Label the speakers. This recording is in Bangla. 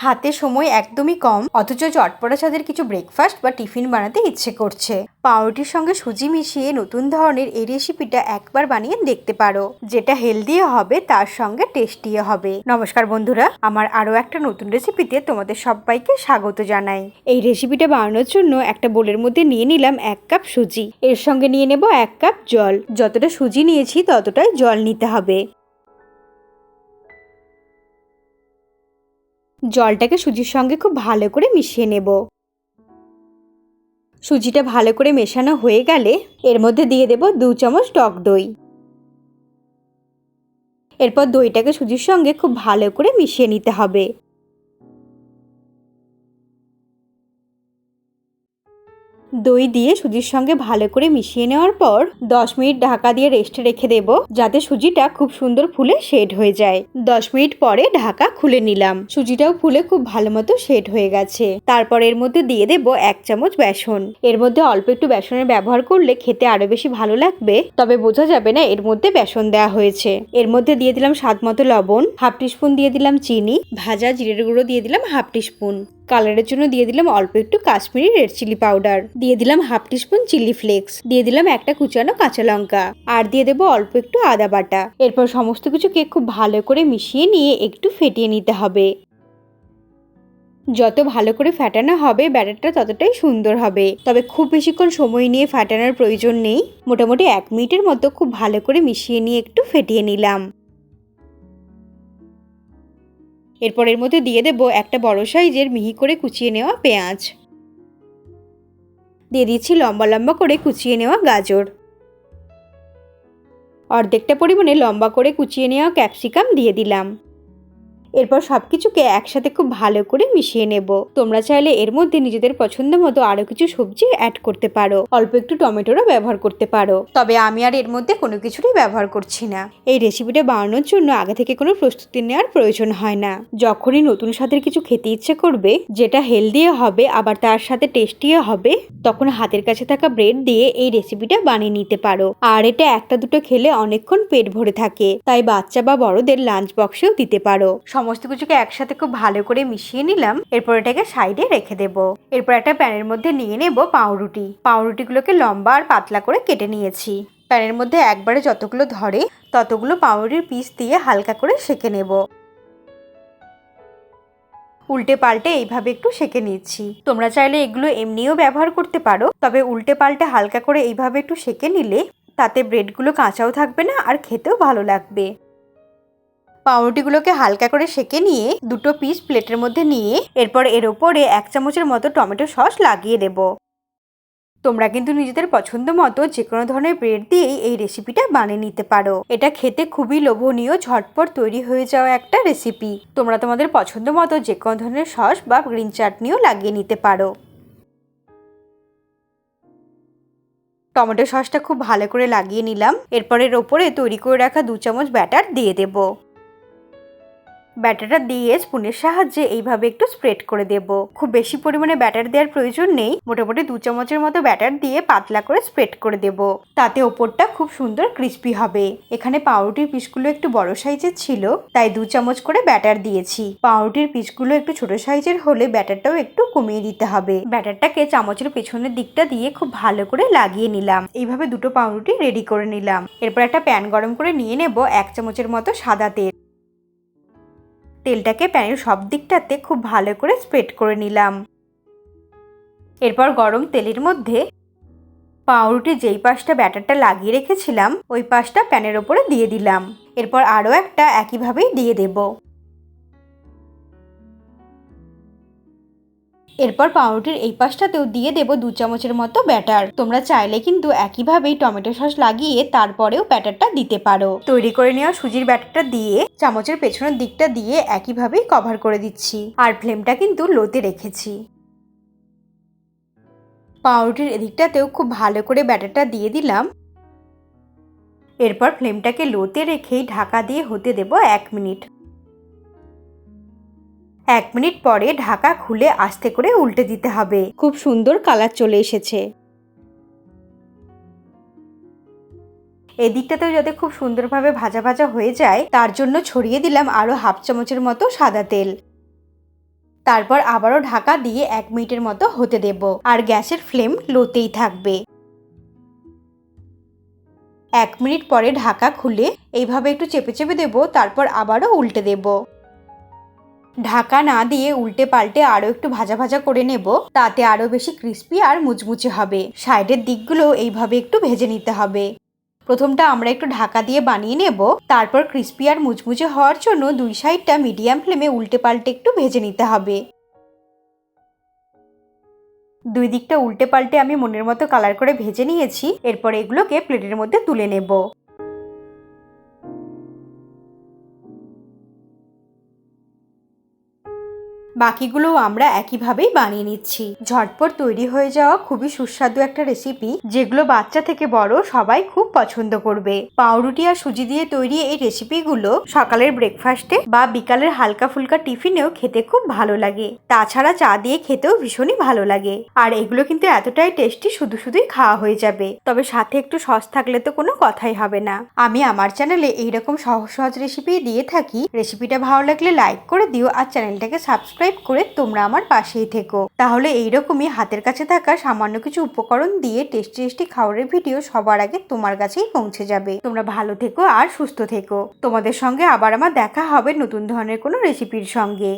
Speaker 1: হাতে সময় একদমই কম, অথচ চটপটা স্বাদের কিছু ব্রেকফাস্ট বা টিফিন বানাতে ইচ্ছে করছে। পাউরুটির সঙ্গে সুজি মিশিয়ে নতুন ধরনের এই রেসিপিটা একবার বানিয়ে দেখতে পারো, যেটা হেলদিও হবে তার সঙ্গে টেস্টিও হবে। নমস্কার বন্ধুরা, আমার আরও একটা নতুন রেসিপিতে তোমাদের সবাইকে স্বাগত জানাই। এই রেসিপিটা বানানোর জন্য একটা বোলের মধ্যে নিয়ে নিলাম 1 কাপ সুজি, এর সঙ্গে নিয়ে নেব 1 কাপ জল। যতটা সুজি নিয়েছি ততটাই জল নিতে হবে। জলটাকে সুজির সঙ্গে খুব ভালো করে মিশিয়ে নেব। সুজিটা ভালো করে মেশানো হয়ে গেলে এর মধ্যে দিয়ে দেব 2 চামচ টক দই। এরপর দইটাকে সুজির সঙ্গে খুব ভালো করে মিশিয়ে নিতে হবে। দই দিয়ে সুজির সঙ্গে ভালো করে মিশিয়ে নেওয়ার পর 10 মিনিট ঢাকা দিয়ে রেস্টে রেখে দেব, যাতে সুজিটা খুব সুন্দর ফুলে সেট হয়ে যায়। 10 মিনিট পরে ঢাকা খুলে নিলাম। সুজিটাও ফুলে খুব ভালো মতো সেট হয়ে গেছে। তারপর এর মধ্যে দিয়ে দেব 1 চামচ বেসন। এর মধ্যে অল্প একটু বেসনের ব্যবহার করলে খেতে আরো বেশি ভালো লাগবে, তবে বোঝা যাবে না এর মধ্যে বেসন দেওয়া হয়েছে। এর মধ্যে দিয়ে দিলাম স্বাদ মতো লবণ, হাফ টিস্পুন দিয়ে দিলাম চিনি, ভাজা জিরের গুঁড়ো দিয়ে দিলাম হাফ টিস্পুন, কালারের জন্য দিয়ে দিলাম অল্প একটু কাশ্মীরি রেড চিলি পাউডার, দিয়ে দিলাম হাফ টিস্পুন চিলি ফ্লেক্স, দিয়ে দিলাম একটা কুচানো কাঁচা লঙ্কা, আর দিয়ে দেবো অল্প একটু আদা বাটা। এরপর সমস্ত কিছুকে খুব ভালো করে মিশিয়ে নিয়ে একটু ফেটিয়ে নিতে হবে। যত ভালো করে ফেটানো হবে ব্যাটারটা ততটাই সুন্দর হবে, তবে খুব বেশিক্ষণ সময় নিয়ে ফেটানোর প্রয়োজন নেই। মোটামুটি 1 মিনিটের মতো খুব ভালো করে মিশিয়ে নিয়ে একটু ফেটিয়ে নিলাম। এরপর এর মধ্যে দিয়ে দেব একটা বড় সাইজের মিহি করে কুচিয়ে নেওয়া পেঁয়াজ, দিয়ে দিচ্ছি লম্বা লম্বা করে কুচিয়ে নেওয়া গাজর, অর্ধেকটা পরিমাণে লম্বা করে কুচিয়ে নেওয়া ক্যাপসিকাম দিয়ে দিলাম। এরপর সবকিছুকে একসাথে খুব ভালো করে মিশিয়ে নেব। তোমরা চাইলে এর মধ্যে নিজেদের পছন্দ মতো আরো কিছু সবজি অ্যাড করতে পারো, অল্প একটু টমেটোরও ব্যবহার করতে পারো, তবে আমি আর এর মধ্যে কোনো কিছুরই ব্যবহার করছি না। এই রেসিপিটা বানানোর জন্য আগে থেকে কোনো প্রস্তুতি নেওয়ার প্রয়োজন হয় না। যখনই নতুন স্বাদের কিছু খেতে ইচ্ছে করবে, যেটা হেলদিও হবে আবার তার সাথে টেস্টিও হবে, তখন হাতের কাছে থাকা ব্রেড দিয়ে এই রেসিপিটা বানিয়ে নিতে পারো। আর এটা একটা দুটো খেলে অনেকক্ষণ পেট ভরে থাকে, তাই বাচ্চা বা বড়দের লাঞ্চ বক্সেও দিতে পারো। সমস্ত কিছুকে একসাথে খুব ভালো করে মিশিয়ে নিলাম। এরপর এটাকে সাইডে রেখে দেব। এরপর একটা প্যানের মধ্যে নিয়ে নেব পাউরুটি। পাউরুটিগুলোকে লম্বা আর পাতলা করে কেটে নিয়েছি। প্যানের মধ্যে একবারে যতগুলো ধরে ততগুলো পাউরুটির পিস দিয়ে হালকা করে সেঁকে নেব। উল্টে পাল্টে এইভাবে একটু সেঁকে নিচ্ছি। তোমরা চাইলে এগুলো এমনিও ব্যবহার করতে পারো, তবে উল্টে পাল্টে হালকা করে এইভাবে একটু সেঁকে নিলে তাতে ব্রেডগুলো কাঁচাও থাকবে না আর খেতেও ভালো লাগবে। পাউরুটিগুলোকে হালকা করে সেঁকে নিয়ে দুটো পিস প্লেটের মধ্যে নিয়ে এরপর এর ওপরে 1 চামচের মতো টমেটো সস লাগিয়ে দেব। তোমরা কিন্তু নিজেদের পছন্দ মতো যে কোনো ধরনের ব্রেড দিয়েই এই রেসিপিটা বানিয়ে নিতে পারো। এটা খেতে খুবই লোভনীয়, ঝটপট তৈরি হয়ে যাওয়া একটা রেসিপি। তোমরা তোমাদের পছন্দ মতো যে কোনো ধরনের সস বা গ্রিন চাটনিও লাগিয়ে নিতে পারো। টমেটো সসটা খুব ভালো করে লাগিয়ে নিলাম। এরপর এর ওপরে তৈরি করে রাখা 2 চামচ ব্যাটার দিয়ে দেব। ব্যাটারটা দিয়ে স্পুনের সাহায্যে এইভাবে একটু স্প্রেড করে দেব। খুব বেশি পরিমাণে ব্যাটার দেওয়ার প্রয়োজন নেই, মোটামুটি 2 চামচের মতো ব্যাটার দিয়ে পাতলা করে স্প্রেড করে দেব, তাতে ওপরটা খুব সুন্দর ক্রিস্পি হবে। এখানে পাউরুটির পিসগুলো একটু বড় সাইজের ছিল, তাই 2 চামচ করে ব্যাটার দিয়েছি। পাউরুটির পিসগুলো একটু ছোট সাইজের হলে ব্যাটারটাও একটু কমিয়ে দিতে হবে। ব্যাটারটাকে চামচের পেছনের দিকটা দিয়ে খুব ভালো করে লাগিয়ে নিলাম। এইভাবে দুটো পাউরুটি রেডি করে নিলাম। এরপর একটা প্যান গরম করে নিয়ে নেব 1 চামচের মতো সাদা তেল। তেলটাকে প্যানের সব দিকটাতে খুব ভালো করে স্প্রেড করে নিলাম। এরপর গরম তেলের মধ্যে পাউরুটির যেই পাশটা ব্যাটারটা লাগিয়ে রেখেছিলাম ওই পাশটা প্যানের ওপরে দিয়ে দিলাম। এরপর আরও একটা একইভাবেই দিয়ে দেব। এরপর পাউরুটির এই পাশটাতেও দিয়ে দেব 2 চামচের মতো ব্যাটার। তোমরা চাইলে কিন্তু একইভাবেই টমেটো সস লাগিয়ে তারপরেও ব্যাটারটা দিতে পারো। তৈরি করে নেওয়া সুজির ব্যাটারটা দিয়ে চামচের পেছনের দিকটা দিয়ে একইভাবেই কভার করে দিচ্ছি, আর ফ্লেমটা কিন্তু লোতে রেখেছি। পাউরুটির এদিকটাতেও খুব ভালো করে ব্যাটারটা দিয়ে দিলাম। এরপর ফ্লেমটাকে লোতে রেখেই ঢাকা দিয়ে হতে দেব 1 মিনিট। 1 মিনিট পরে ঢাকা খুলে আস্তে করে উল্টে দিতে হবে। খুব সুন্দর কালার চলে এসেছে। এদিকটাতেও যাতে খুব সুন্দরভাবে ভাজা ভাজা হয়ে যায় তার জন্য ছড়িয়ে দিলাম আরো হাফ চামচের মতো সাদা তেল। তারপর আবারও ঢাকা দিয়ে 1 মিনিটের মতো হতে দেব, আর গ্যাসের ফ্লেম লোতেই থাকবে। 1 মিনিট পরে ঢাকা খুলে এইভাবে একটু চেপে চেপে দেব, তারপর আবারও উল্টে দেব। ঢাকা না দিয়ে উল্টে পাল্টে আরও একটু ভাজা ভাজা করে নেব, তাতে আরও বেশি ক্রিস্পি আর মুচমুচে হবে। সাইডের দিকগুলো এইভাবে একটু ভেজে নিতে হবে। প্রথমটা আমরা একটু ঢাকা দিয়ে বানিয়ে নেব, তারপর ক্রিস্পি আর মুচমুচে হওয়ার জন্য 2 সাইডটা মিডিয়াম ফ্লেমে উল্টে পাল্টে একটু ভেজে নিতে হবে। 2 দিকটা উল্টে পাল্টে আমি মনের মতো কালার করে ভেজে নিয়েছি। এরপর এগুলোকে প্লেটের মধ্যে তুলে নেব। বাকিগুলো আমরা একইভাবেই বানিয়ে নিচ্ছি। ঝটপট তৈরি হয়ে যাওয়া খুবই সুস্বাদু একটা রেসিপি, যেগুলো বাচ্চা থেকে বড় সবাই খুব পছন্দ করবে। পাউরুটি আর সুজি দিয়ে তৈরি এই রেসিপিগুলো সকালের ব্রেকফাস্টে বা বিকালের হালকা ফুলকা টিফিনেও খেতে খুব ভালো লাগে। তাছাড়া চা দিয়ে খেতেও ভীষণই ভালো লাগে। আর এগুলো কিন্তু এতটাই টেস্টি, শুধু শুধুই খাওয়া হয়ে যাবে। তবে সাথে একটু সস থাকলে তো কোনো কথাই হবে না। আমি আমার চ্যানেলে এইরকম সহজ সহজ রেসিপি দিয়ে থাকি। রেসিপিটা ভালো লাগলে লাইক করে দিও, আর চ্যানেলটাকে সাবস্ক্রাইব করে তোমরা আমার পাশেই থেকো। তাহলে এইরকমই হাতের কাছে থাকা সামান্য কিছু উপকরণ দিয়ে টেস্টি টেস্টি খাবারের ভিডিও সবার আগে তোমার কাছেই পৌঁছে যাবে। তোমরা ভালো থেকো আর সুস্থ থেকো। তোমাদের সঙ্গে আবার আমার দেখা হবে নতুন ধরনের কোনো রেসিপির সঙ্গে।